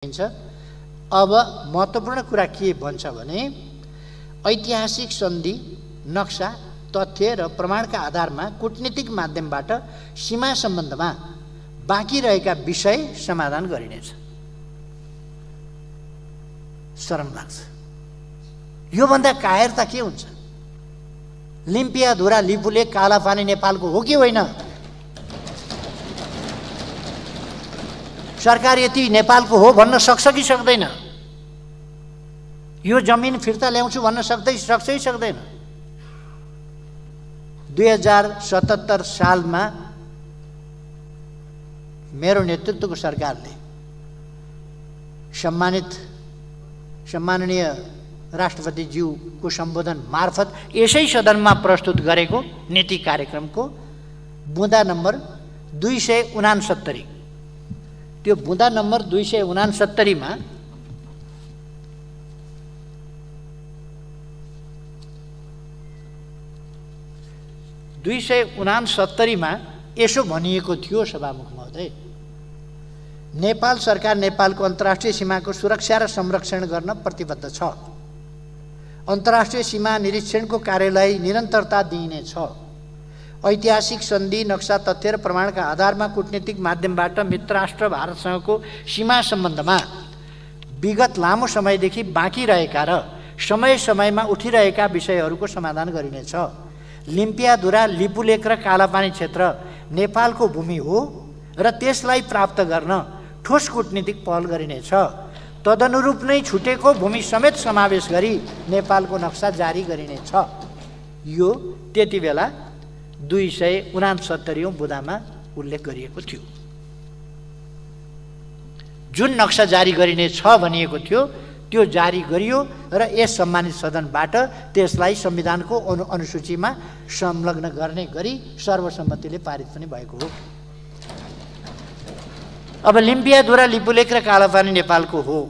अब महत्त्वपूर्ण कुरा के भन्छ भने ऐतिहासिक सन्धि नक्सा तथ्य र प्रमाणका आधारमा कूटनीतिक माध्यमबाट सीमा सम्बन्धमा बाँकी रहेका विषय समाधान गरिनेछ। शरम लाग्छ। यो भन्दा कायरता के हुन्छ? लिम्पियाधुरा लिपुले कालापानी नेपालको हो कि होइन? सरकार यति नेपालको हो भन्न सक्छ कि सक्दैन? यो जमिन फिर्ता ल्याउँछु भन्न सक्छ कि सक्दैन? 2077 सालमा मेरो नेतृत्वको सरकारले सम्माननीय राष्ट्रपतिज्यूको सम्बोधन मार्फत यसै सदनमा प्रस्तुत गरेको नीति कार्यक्रमको बुँदा नम्बर 269, त्यो बुँदा नम्बर 269 मा यसो भनिएको थियो सभामुख महोदय, नेपाल सरकार नेपालको अन्तर्राष्ट्रिय सीमाको सुरक्षा र संरक्षण गर्न प्रतिबद्ध छ। अन्तर्राष्ट्रिय सीमा निरीक्षणको कार्यलाई निरन्तरता दिइनेछ। ऐतिहासिक सन्धि नक्सा तथ्य र प्रमाणका आधारमा कूटनीतिक माध्यमबाट मित्र राष्ट्र भारतसँगको सीमा सम्बन्धमा विगत लामो समयदेखि बाँकी रहेका र समय समयमा उठिरहेका विषयहरूको समाधान गरिनेछ। लिम्पियाधुरा लिपुलेक र कालापानी क्षेत्र नेपालको भूमि हो र त्यसलाई प्राप्त गर्न ठोस कूटनीतिक पहल गरिनेछ। तदनुरूप नै छुटेको भूमि समेत समावेश गरी नेपालको नक्सा जारी गरिनेछ। यो त्यति बेला 269औं बुँदामा उल्लेख गरिएको थियो। जुन नक्सा जारी गरिनेछ भनिएको थियो त्यो जारी गरियो र यस सम्मानित सदनबाट त्यसलाई संविधानको अनुसूचीमा संलग्न गर्ने गरी सर्वसम्मतिले पारित पनि भएको हो। अब लिम्पियाधुरा लिपुलेक र कालापानी नेपालको हो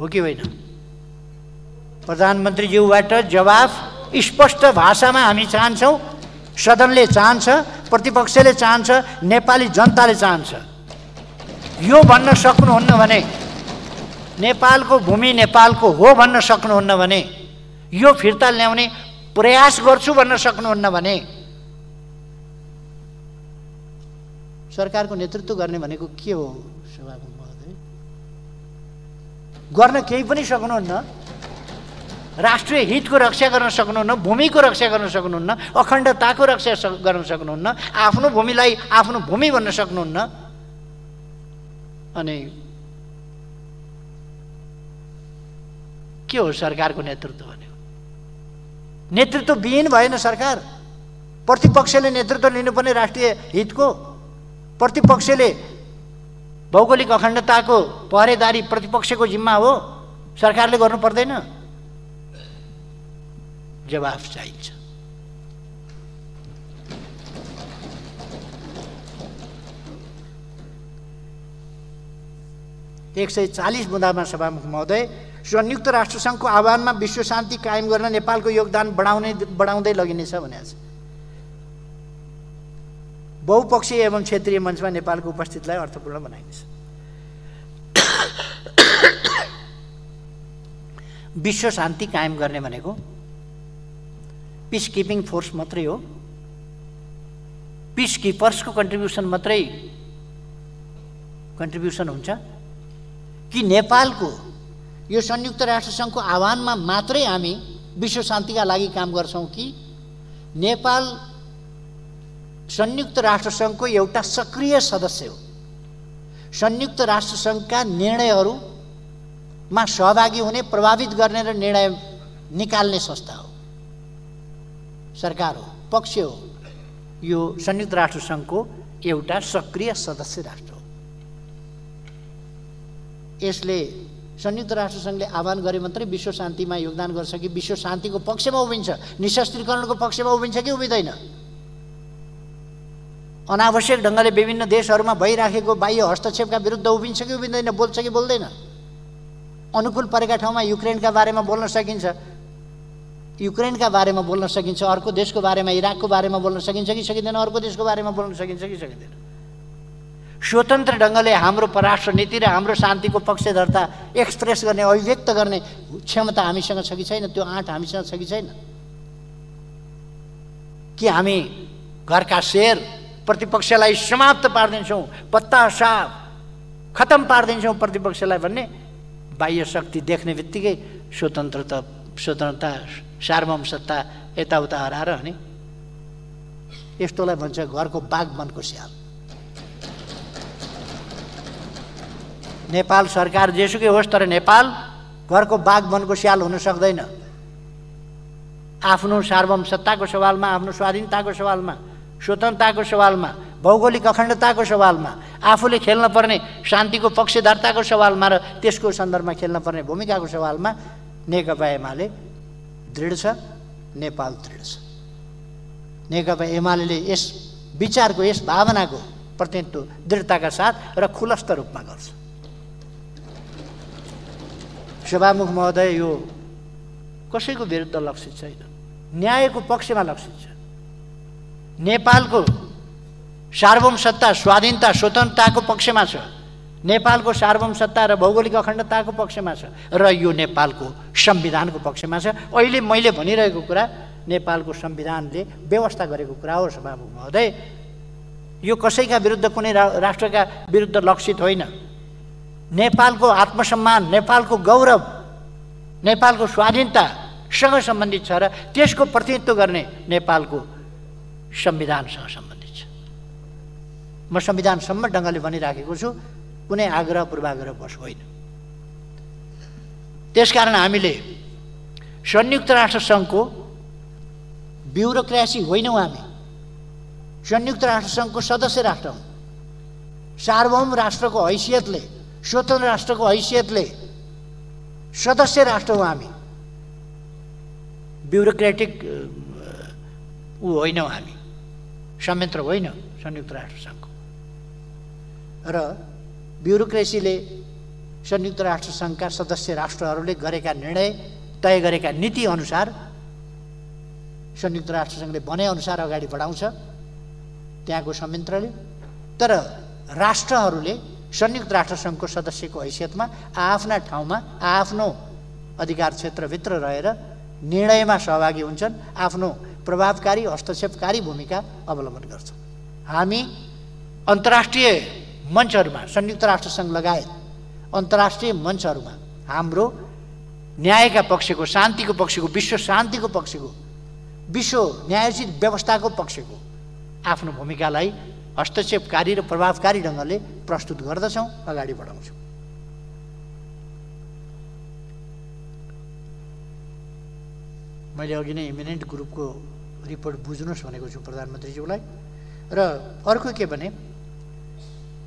कि होइन? प्रधानमन्त्रीज्यूबाट जवाफ स्पष्ट भाषामा हामी चाहन्छौँ, सदनले चाहन्छ, प्रतिपक्षले चाहन्छ, नेपाली जनताले चाहन्छ। यो भन्न सक्नुहुन्न भने, नेपालको भूमि नेपालको हो भन्न सक्नुहुन्न भने, यो फिर्ता ल्याउने प्रयास गर्छु भन्न सक्नुहुन्न भने, सरकारको नेतृत्व गर्ने भनेको के हो? सभामुख महोदय, गर्न केही पनि सक्नुहुन्न। राष्ट्रिय हितको रक्षा गर्न सक्नुहुन्न, भूमिको रक्षा गर्न सक्नुहुन्न, अखण्डताको रक्षा गर्न सक्नुहुन्न, आफ्नो भूमिलाई आफ्नो भूमि भन्न सक्नुहुन्न। अनि के हो सरकारको नेतृत्व भनेको? नेतृत्व विहीन भएन सरकार। प्रतिपक्षले नेतृत्व लिनुपर्ने राष्ट्रिय हितको, प्रतिपक्षले भौगोलिक अखण्डताको पहरेदारी प्रतिपक्षको जिम्मा हो, सरकारले गर्नु पर्दैन? जवाफ चाहिन्छ। एक 140 बुँदामा सभामुख महोदय, संयुक्त राष्ट्रसङ्घको आह्वानमा विश्व शान्ति कायम गर्न नेपालको योगदान बढाउँदै लगिनेछ भनेको छ। बहुपक्षीय एवं क्षेत्रीय मञ्चमा नेपालको उपस्थितिलाई अर्थपूर्ण बनाइनेछ। विश्व शान्ति कायम गर्ने भनेको पिस किपिङ फोर्स मात्रै हो? पिस किपर्सको कन्ट्रिब्युसन मात्रै कन्ट्रिब्युसन हुन्छ कि नेपालको यो संयुक्त राष्ट्रसङ्घको आह्वानमा मात्रै हामी विश्व शान्तिका लागि काम गर्छौँ कि नेपाल संयुक्त राष्ट्रसङ्घको एउटा सक्रिय सदस्य हो, संयुक्त राष्ट्रसङ्घका निर्णयहरूमा सहभागी हुने, प्रभावित गर्ने र निर्णय निकाल्ने संस्था हो, सरकार हो, पक्ष हो। यो संयुक्त राष्ट्रसङ्घको एउटा सक्रिय सदस्य राष्ट्र हो। यसले संयुक्त राष्ट्रसङ्घले आह्वान गरे मात्रै विश्व शान्तिमा योगदान गर्छ कि विश्व शान्तिको पक्षमा उभिन्छ, निशस्त्रीकरणको पक्षमा उभिन्छ कि उभिँदैन? अनावश्यक ढङ्गले विभिन्न देशहरूमा भइराखेको बाह्य हस्तक्षेपका विरुद्ध उभिन्छ कि उभिँदैन? बोल्छ कि बोल्दैन? अनुकूल परेका ठाउँमा युक्रेनका बारेमा बोल्न सकिन्छ, युक्रेनका बारेमा बोल्न सकिन्छ, अर्को देशको बारेमा, इराकको बारेमा बोल्न सकिन्छ कि सकिँदैन, अर्को देशको बारेमा बोल्न सकिन्छ कि सकिँदैन। स्वतन्त्र ढङ्गले हाम्रो परराष्ट्र नीति र हाम्रो शान्तिको पक्षधरता एक्सप्रेस गर्ने, अभिव्यक्त गर्ने क्षमता हामीसँग छ कि छैन, त्यो आँट हामीसँग छ कि छैन? कि हामी घरका शेर प्रतिपक्षलाई समाप्त पारिदिन्छौँ, पत्ता साफ खतम पारिदिन्छौँ प्रतिपक्षलाई भन्ने बाह्य शक्ति देख्ने बित्तिकै स्वतन्त्रता सार्वभौमसत्ता यताउता हराएर अनि यस्तोलाई भन्छ घरको बाघ वनको स्याल। नेपाल सरकार जेसुकै होस्, तर नेपाल घरको बाघ वनको स्याल हुन सक्दैन। आफ्नो सार्वभौमसत्ताको सवालमा, आफ्नो स्वाधीनताको सवालमा, स्वतन्त्रताको सवालमा, भौगोलिक अखण्डताको सवालमा, आफूले खेल्न पर्ने शान्तिको पक्षधरताको सवालमा र त्यसको सन्दर्भमा खेल्न पर्ने भूमिकाको सवालमा नेकपा एमाले दृढ छ, नेपाल दृढ छ। नेकपा एमाले यस विचारको, यस भावनाको प्रतिनिधित्व दृढताका साथ र खुलस्त रूपमा गर्छ। सभामुख महोदय, यो कसैको विरुद्ध लक्षित छैन, न्यायको पक्षमा लक्षित छ। नेपालको सार्वभौमसत्ता, स्वाधीनता, स्वतन्त्रताको पक्षमा छ, नेपालको सार्वभौमसत्ता र भौगोलिक अखण्डताको पक्षमा छ, र यो नेपालको संविधानको पक्षमा छ। अहिले मैले भनिरहेको कुरा नेपालको संविधानले व्यवस्था गरेको कुरा हो। सभामुख महोदय, यो कसैका विरुद्ध, कुनै राष्ट्रका विरुद्ध लक्षित होइन। नेपालको आत्मसम्मान, नेपालको गौरव, नेपालको स्वाधीनतासँग सम्बन्धित छ र त्यसको प्रतिनिधित्व गर्ने नेपालको संविधानसँग सम्बन्धित छ। म संविधानसम्म ढङ्गले भनिराखेको छु, कुनै आग्रह पूर्वाग्रह बस होइन। त्यसकारण हामीले संयुक्त राष्ट्र सङ्घको ब्युरोक्रेसी होइनौँ, हामी संयुक्त राष्ट्र सङ्घको सदस्य राष्ट्र हौँ। सार्वभौम राष्ट्रको हैसियतले, स्वतन्त्र राष्ट्रको हैसियतले सदस्य राष्ट्र हौँ हामी, ब्युरोक्रेटिक होइनौँ हामी, संयन्त्र होइन संयुक्त राष्ट्र सङ्घको। र ब्युरोक्रेसीले संयुक्त राष्ट्र सङ्घका सदस्य राष्ट्रहरूले गरेका निर्णय, तय गरेका नीति अनुसार संयुक्त राष्ट्र सङ्घले भनेअनुसार अगाडि बढाउँछ त्यहाँको संयन्त्रले। तर राष्ट्रहरूले संयुक्त राष्ट्र सङ्घको सदस्यको हैसियतमा आफ्ना ठाउँमा, आफ्नो अधिकार क्षेत्रभित्र रहेर निर्णयमा सहभागी हुन्छन्, आफ्नो प्रभावकारी, हस्तक्षेपकारी भूमिका अवलम्बन गर्छन्। हामी अन्तर्राष्ट्रिय मञ्चहरूमा, संयुक्त राष्ट्र सङ्घ लगायत अन्तर्राष्ट्रिय मञ्चहरूमा हाम्रो न्यायका पक्षको, शान्तिको पक्षको, विश्व शान्तिको पक्षको, विश्व न्यायोचित व्यवस्थाको पक्षको आफ्नो भूमिकालाई हस्तक्षेपकारी र प्रभावकारी ढङ्गले प्रस्तुत गर्दछौँ, अगाडि बढाउँछौँ। मैले अघि नै इमिनेन्ट ग्रुपको रिपोर्ट बुझ्नुहोस् भनेको छु प्रधानमन्त्रीज्यूलाई। र अर्को के भने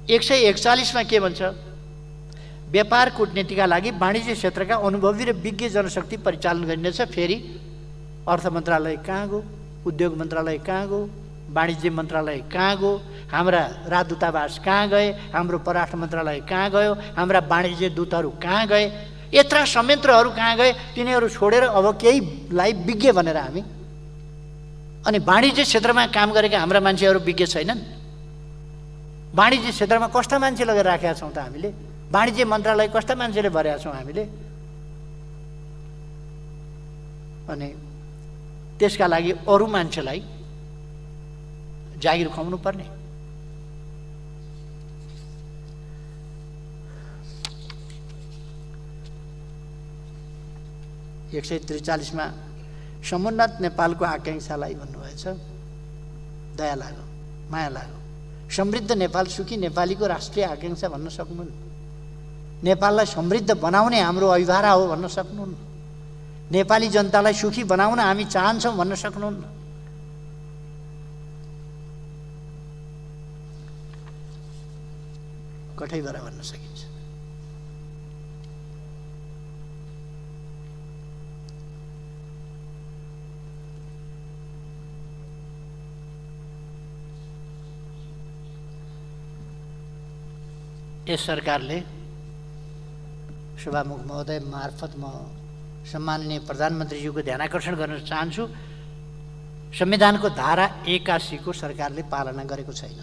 141 मा के भन्छ, व्यापार कूटनीतिका लागि वाणिज्य क्षेत्रका अनुभवी र विज्ञ जनशक्ति परिचालन गरिनेछ। फेरि अर्थ मन्त्रालय कहाँ गयो, उद्योग मन्त्रालय कहाँ गयो, वाणिज्य मन्त्रालय कहाँ गयो, हाम्रा राजदूतावास कहाँ गए, हाम्रो परराष्ट्र मन्त्रालय कहाँ गयो, हाम्रा वाणिज्य दूतहरू कहाँ गए, यत्रा संयन्त्रहरू कहाँ गए, तिनीहरू छोडेर अब केहीलाई विज्ञ भनेर हामी, अनि वाणिज्य क्षेत्रमा काम गरेका हाम्रा मान्छेहरू विज्ञ छैनन्। वाणिज्य क्षेत्रमा कस्ता मान्छे लगेर राखेका छौँ त हामीले, वाणिज्य मन्त्रालय कस्ता मान्छेले भरेका छौँ हामीले। अनि त्यसका लागि अरू मान्छेलाई जागिर खुवाउनु पर्ने। एक 143 मा समुन्नत नेपालको आकाङ्क्षालाई भन्नुभएछ, दया लाग्यो, माया लाग्यो। समृद्ध नेपाल, सुखी नेपालीको राष्ट्रिय आकाङ्क्षा भन्न सक्नुहुन्न। नेपाललाई समृद्ध बनाउने हाम्रो अभिभारा हो भन्न सक्नुहुन्न। नेपाली जनतालाई सुखी बनाउन हामी चाहन्छौँ भन्न सक्नुहुन्न। कठैबाट भन्न सकिन्छ। यस सरकारले सभामुख महोदय मार्फत म सम्माननीय प्रधानमन्त्रीज्यूको ध्यानाकर्षण गर्न चाहन्छु, संविधानको धारा 81 को सरकारले पालना गरेको छैन।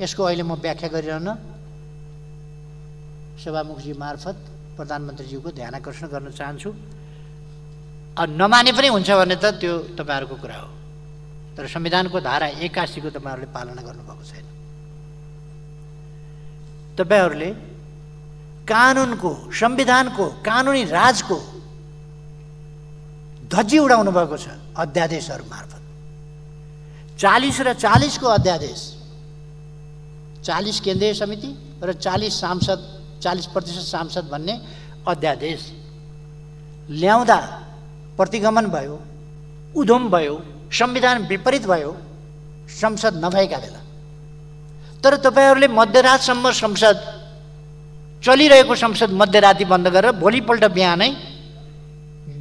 यसको अहिले म व्याख्या गरिरहन सभामुखजी मार्फत प्रधानमन्त्रीज्यूको ध्यानाकर्षण गर्न चाहन्छु। नमाने पनि हुन्छ भने त त्यो तपाईहरुको कुरा हो, तर संविधानको धारा 81 को तपाईहरुले पालना गर्नुभएको छैन। तपाईहरुले कानुनको, संविधानको, कानुनी राजको धज्जी उडाउनु भएको छ अध्यादेशहरु मार्फत। 40 र 40 को अध्यादेश, 40 केन्द्रीय समिति र 40 सांसद, 40% सांसद भन्ने अध्यादेश ल्याउँदा प्रतिगमन भयो, उधम भयो, संविधान विपरीत भयो संसद नभएका बेला। तर तपाईहरुले मध्यरातसम्म संसद चलिरहेको संसद मध्यराती बन्द गरेर भोलिपल्ट बिहानै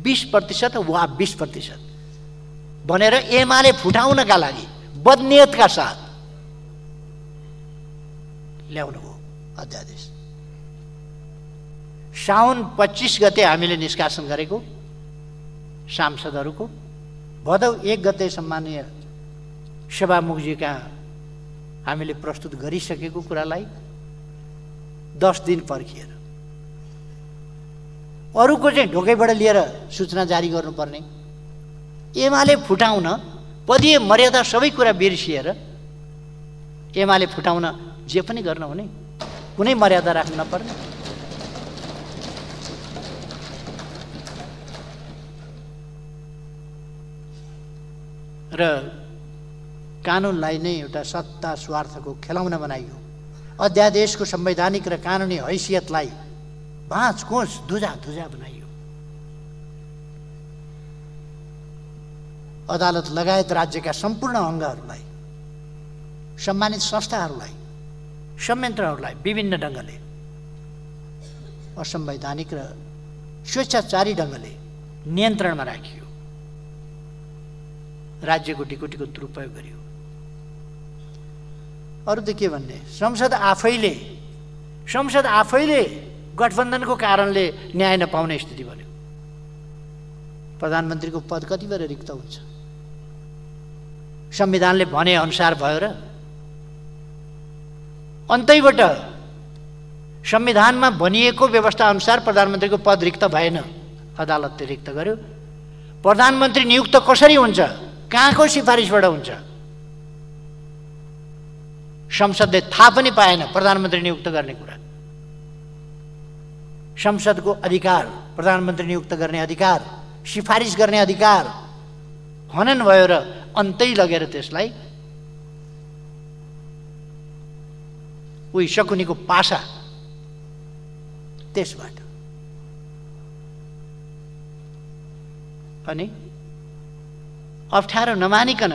20% वा 20% भनेर एमाले फुटाउनका लागि बदनियतका साथ ल्याउनुभयो अध्यादेश। साउन 25 गते हामीले निष्कासन गरेको सांसदहरुको भदौ 1 गते सम्माननीय सभामुखजीका हामीले प्रस्तुत गरिसकेको कुरालाई 10 दिन पर्खिएर अरूको चाहिँ ढोकैबाट लिएर सूचना जारी गर्नुपर्ने, एमाले फुटाउन पदीय मर्यादा सबै कुरा बिर्सिएर एमाले फुटाउन जे पनि गर्न हुने, कुनै मर्यादा राख्न नपर्ने। र कानुनलाई नै एउटा सत्ता स्वार्थको खेलौना बनाइयो। अध्यादेशको संवैधानिक र कानुनी हैसियतलाई भाँच कोस धुजा बनाइयो। अदालत लगायत राज्यका सम्पूर्ण अङ्गहरूलाई, सम्मानित संस्थाहरूलाई, संयन्त्रहरूलाई विभिन्न ढङ्गले असंवैधानिक र स्वेच्छाचारी ढङ्गले नियन्त्रणमा राखियो। राज्यको टिकोटीको दुरुपयोग गरियो। अरु त के भन्ने, संसद आफैले गठबन्धनको कारणले न्याय नपाउने स्थिति बन्यो। प्रधानमन्त्रीको पद कति बेर रिक्त हुन्छ? संविधानले भने अनुसार भयो र? अन्तैबाट संविधानमा भनिएको व्यवस्था अनुसार प्रधानमन्त्रीको पद रिक्त भएन, अदालतले रिक्त गर्यो। प्रधानमन्त्री नियुक्त कसरी हुन्छ? कहाँको सिफारिसबाट हुन्छ? संसदले थाहा पनि पाएन प्रधानमन्त्री नियुक्त गर्ने कुरा। संसदको अधिकार, प्रधानमन्त्री नियुक्त गर्ने अधिकार, सिफारिस गर्ने अधिकार हनन भयो र अन्तै लगेर त्यसलाई उही शकुनीको पासा त्यसबाट। अनि अप्ठ्यारो नमानिकन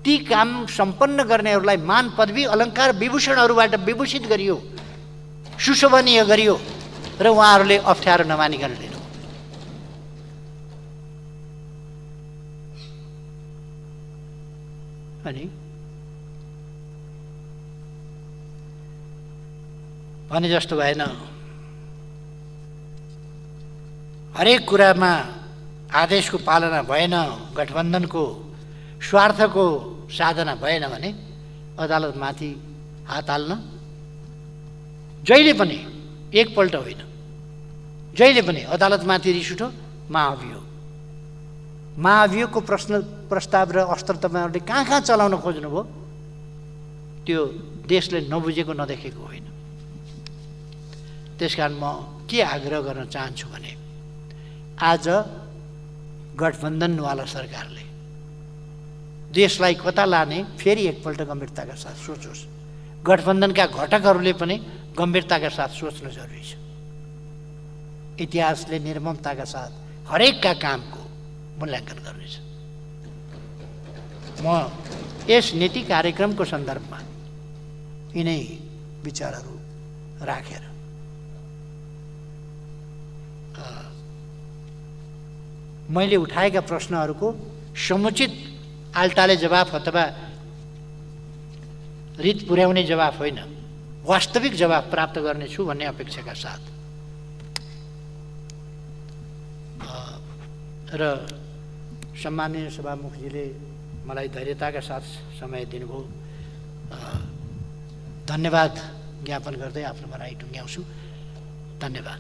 ती काम सम्पन्न गर्नेहरूलाई मान पदवी अलङ्कार विभूषणहरूबाट विभूषित गरियो, सुशोभनीय गरियो र उहाँहरूले अप्ठ्यारो नमानिकन लिनु। अनि भने जस्तो भएन, हरेक कुरामा आदेशको पालना भएन, गठबन्धनको स्वार्थको साधना भएन भने अदालतमाथि हात हाल्न जहिले पनि, एकपल्ट होइन, जहिले पनि अदालतमाथि रिस उठो महाभियोगको प्रस्ताव र अस्त्र तपाईहरुले कहाँ चलाउन खोज्नुभयो त्यो देशले नबुझेको नदेखेको होइन। त्यसकारण म के आग्रह गर्न चाहन्छु भने आज गठबन्धनवाला सरकारले देशलाई कता लाने फेरि एकपल्ट गम्भीरताका साथ सोचोस्। गठबन्धनका घटकहरूले पनि गम्भीरताका साथ सोच्नु जरुरी छ। इतिहासले निर्ममताका साथ हरेकका कामको मूल्याङ्कन गर्नेछ। म यस नीति कार्यक्रमको सन्दर्भमा यिनै विचारहरू राखेर मैले उठाएका प्रश्नहरूको समुचित आल्टाले जवाफ अथवा रित पुर्याउने जवाफ होइन, वास्तविक जवाफ प्राप्त गर्नेछु भन्ने अपेक्षाका साथ र सम्माननीय सभामुखजीले मलाई धैर्यताका साथ समय दिनुभयो। धन्यवाद ज्ञापन गर्दै आफ्नो भनाइ टुङ्ग्याउँछु। धन्यवाद।